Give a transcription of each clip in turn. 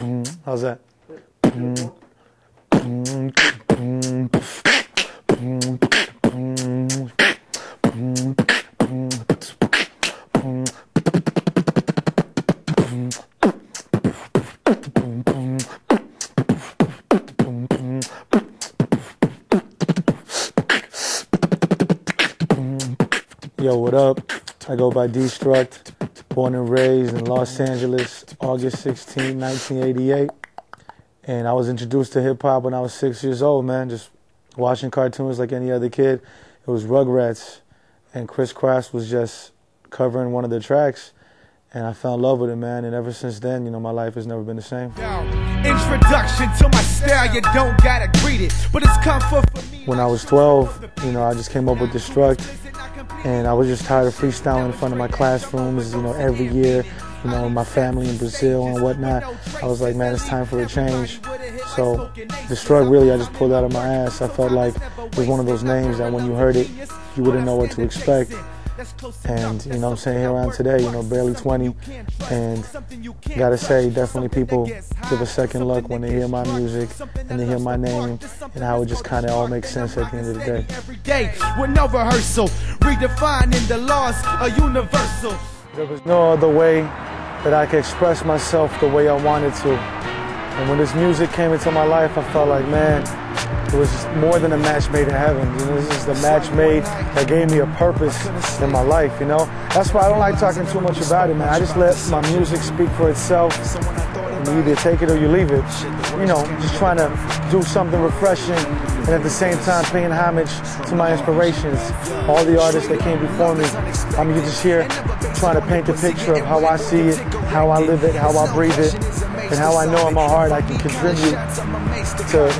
How's that? Yo, what up? I go by Destruct, born and raised in Los Angeles, August 16, 1988. And I was introduced to hip-hop when I was 6 years old, man, just watching cartoons like any other kid. It was Rugrats, and Chris Cross was just covering one of the tracks. And I fell in love with it, man, and ever since then, you know, my life has never been the same. Introduction to my style, you don't gotta greet it, but it's comfort for me. When I was 12, you know, I just came up with Destruct, and I was just tired of freestyling in front of my classrooms, you know, every year, you know, my family in Brazil and whatnot. I was like, man, it's time for a change. So Destruct, really, I just pulled out of my ass. I felt like it was one of those names that when you heard it, you wouldn't know what to expect. And, you know what I'm saying, here I am today, you know, barely 20, and gotta say, definitely people give a second look when they hear my music and they hear my name and how it just kind of all makes sense at the end of the day. Every day with no rehearsal, redefining the laws are universal. There was no other way that I could express myself the way I wanted to. And when this music came into my life, I felt like, man, it was more than a match made in heaven. You know, this is the match made that gave me a purpose in my life, you know? That's why I don't like talking too much about it, man. I just let my music speak for itself. And you either take it or you leave it. You know, just trying to do something refreshing and at the same time paying homage to my inspirations. All the artists that came before me. I mean, you're just here trying to paint a picture of how I see it, how I live it, how I breathe it, and how I know in my heart I can contribute to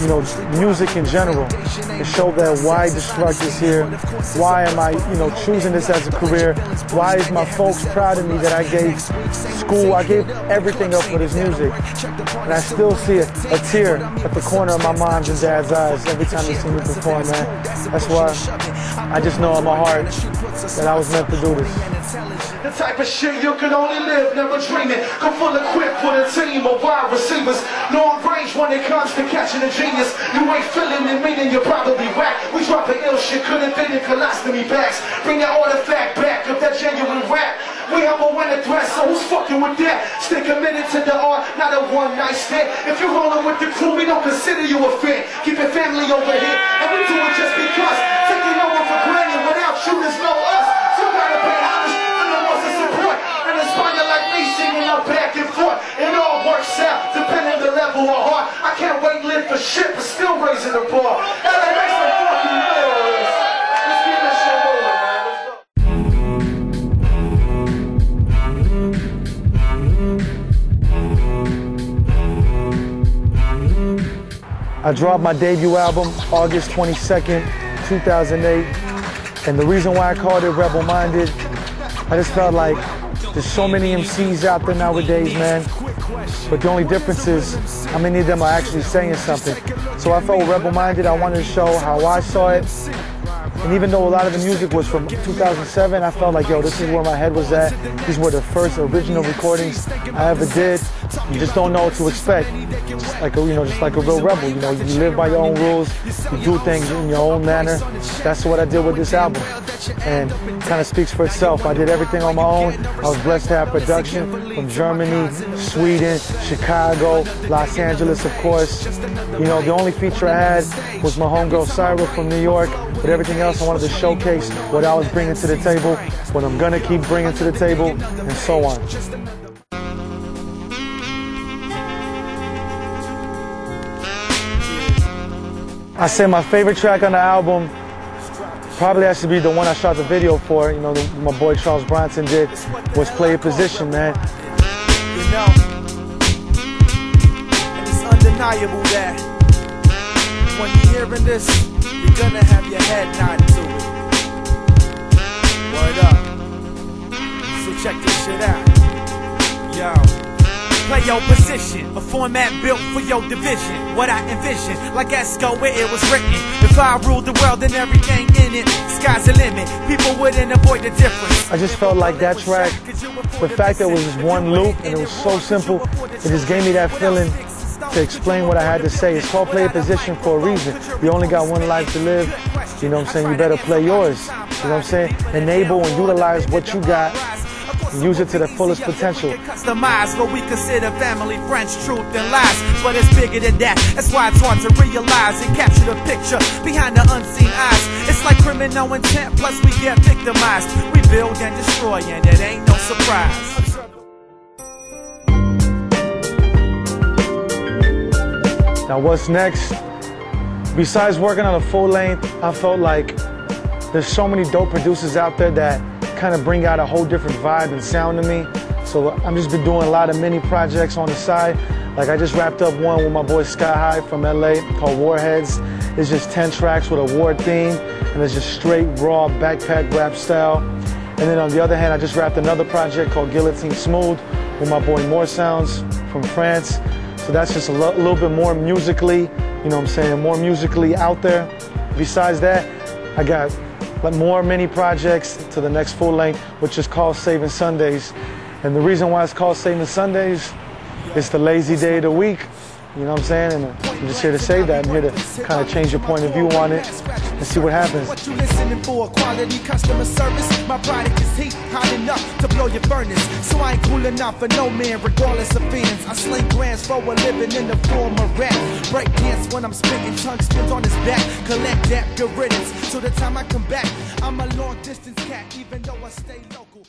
you know, music in general, to show that why Destruct is here, why am I, you know, choosing this as a career, why is my folks proud of me that I gave school, I gave everything up for this music, and I still see a tear at the corner of my mom's and dad's eyes every time they see me perform, man. That's why I just know in my heart that I was meant to do this. The type of shit you can only live, never dream it. Come full equipped for the team of wide receivers. Long range when it comes to catching a genius. You ain't feeling it, meaning you're probably whack. We dropping ill shit, couldn't fit in colostomy bags. Bring that artifact back of that genuine rap. We humble when the threat, so who's fucking with that? Stay committed to the art, not a one night stand. If you're rolling with the crew, we don't consider you a fan. Keep your family over here, and we do it just because. Taking over for granted without you, there's no us. So gotta pay homage for the ones that support and inspire like me, singing up back and forth. It all works out, depending on the level of heart. I can't wait, live for shit, but still raising the bar. LA makes some fucking noise. Let's keep this shit rolling, man. I dropped my debut album August 22nd, 2008, and the reason why I called it Rebel Minded, I just felt like there's so many MCs out there nowadays, man, but the only difference is how many of them are actually saying something. So I felt Rebel Minded, I wanted to show how I saw it, and even though a lot of the music was from 2007, I felt like, yo, this is where my head was at. These were the first original recordings I ever did. You just don't know what to expect. Just like a, you know, just like a real rebel. You know, you live by your own rules. You do things in your own manner. That's what I did with this album, and it kind of speaks for itself. I did everything on my own. I was blessed to have production from Germany, Sweden, Chicago, Los Angeles, of course. You know, the only feature I had was my homegirl Syra from New York. But everything else, I wanted to showcase what I was bringing to the table, what I'm gonna keep bringing to the table, and so on. I say my favorite track on the album probably has to be the one I shot the video for. You know, my boy Charles Bronson did, was Play a Position, man. You know, and it's undeniable that when you're hearing this, you're gonna have your head nodding to it. Word up. So check this shit out. Yo. play your position, a format built for your division. What I envision, like Esco where it was written. If I ruled the world and everything in it, sky's the limit. People wouldn't avoid the difference. I just felt like that track, the fact that it was just one loop and it was so simple, it just gave me that feeling to explain what I had to say. It's called play a position for a reason. You only got one life to live. You know what I'm saying? You better play yours. You know what I'm saying? Enable and utilize what you got. Use it to the fullest potential. Customize what we consider family, friends, truth, and lies. But it's bigger than that. That's why it's hard to realize and capture the picture behind the unseen eyes. It's like criminal intent, plus we get victimized. We build and destroy, and it ain't no surprise. Now what's next? Besides working on a full length, I felt like there's so many dope producers out there that kind of bring out a whole different vibe and sound to me. So I've just been doing a lot of mini projects on the side. Like I just wrapped up one with my boy Sky High from LA called Warheads. It's just 10 tracks with a war theme, and it's just straight raw backpack rap style. And then on the other hand, I just wrapped another project called Guillotine Smooth with my boy More Sounds from France. So that's just a little bit more musically, you know what I'm saying, more musically out there. Besides that, I got more mini projects to the next full length, which is called Saving Sundays. And the reason why it's called Saving Sundays, it's the lazy day of the week. You know what I'm saying? And I'm just here to say that. I'm here to kind of change your point of view on it and see what happens. What you listening for? Quality customer service. My product is heat, hot enough to blow your furnace. So I ain't cool enough for no man, regardless of fans. I sling grants for a living in the form of rap. Break dance when I'm spitting, tongue spins on his back. Collect that, good riddance. So the time I come back, I'm a long distance cat, even though I stay local.